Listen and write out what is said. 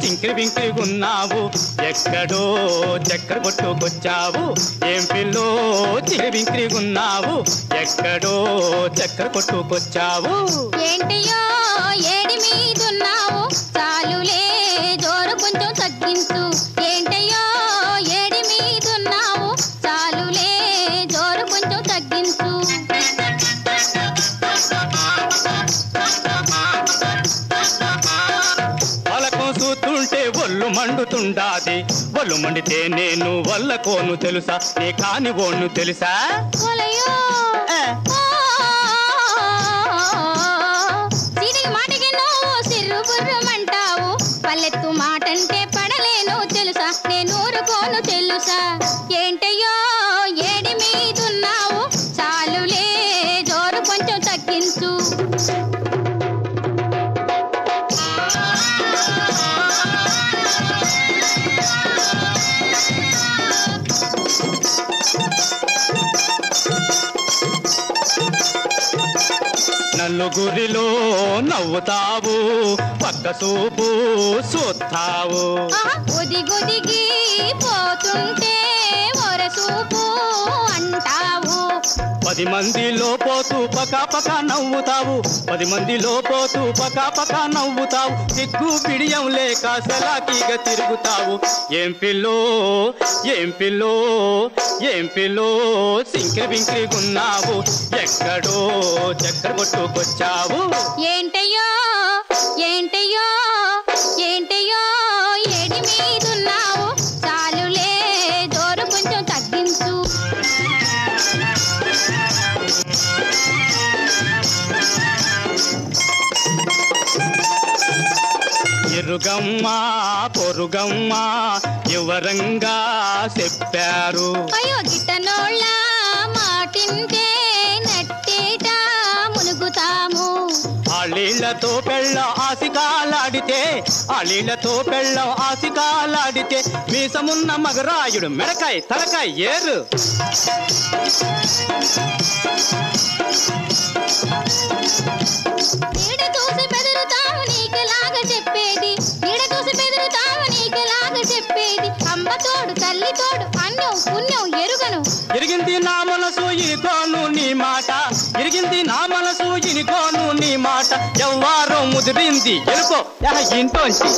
చింకిరి బింకిరిగున్నావు ఎక్కడో చక్కెర కొట్టుకొచ్చావు ఏం పిల్లో చింకిరి బింకిరిగున్నావు ఎక్కడో చక్కెర కొట్టుకొచ్చావు ఏంటయ్యో ఏడి మీదున్నావు చాలులే జోరు కొంచెం తగ్గించు ఏంటయ్యో ఏడి మీదున్నావు చాలులే జోరు కొంచెం తగ్గించు పలకం చూస్తుంటే ఒళ్ళు మండుతుండాది ఒళ్ళు మండితే నేను వల్లకోను తెలుసా నీ కాని ఓను తెలుసా ఓలయ్యో సిరిగి మాటకి నువ్వు సిర్రు బుర్రమంటావు పల్లెత్తు మాటంటే పడలేను తెలుసా నేను ఊరుకోను తెలుసా ఏంటయ్యో ఏడి మీదున్నావు చాలులే జోరు కొంచెం తగ్గించు నలుగురిలో నవ్వుతావు పక్క చూపు చూస్తావు ఒదిగొదిగి పోతుంటే ఒరసూపు అంటావు 10 మందిలో పోతూ పక్క నవ్వుతావు 10 మందిలో పోతూ పక్క నవ్వుతావు సిగ్గు పిడియం లేక సెలాకీగా తిరుగుతావు ఏం పిల్లో ఏం పిల్లో ఏం పిల్లో సింకిరి బింకిరిగున్నావు ఎక్కడో చక్కెర కొట్టుకొచ్చావు ఏంటయ్యో ఏంటయ్యో ఏంటయ్యో ఏడి మీదున్నావు చాలులే జోరు కొంచెం తగ్గించు ఎరుగమ్మ పొరుగమ్మ వివరంగా చెప్పారు అయ్యో గిట్టనోళ్ళ మాటింటే నట్టేట మునుగుతాము ఆళ్ళీళ్లతో పెళ్ళం ఆసికాలాడితే ఆళ్ళీళ్లతో పెళ్ళం ఆసికాలాడితే మీసమున్న మగరాయుడు మెడకాయ తలకాయ ఏరు నీడ చూసి బెదురుతావు నీకులాగా చెప్పేది నీడ చూసి బెదురుతావు నీకులాగా చెప్పేది అమ్మ తోడు తల్లి తోడు అన్యం పుణ్యం ఎరుగను ఇరిగింది నా మనసు ఇనుకోను నీ మాట ఇరిగింది నా మనసు ఇనుకోను నీ మాట ఎవ్వారో ముదిరింది ఎరుకో ఇంటోంచి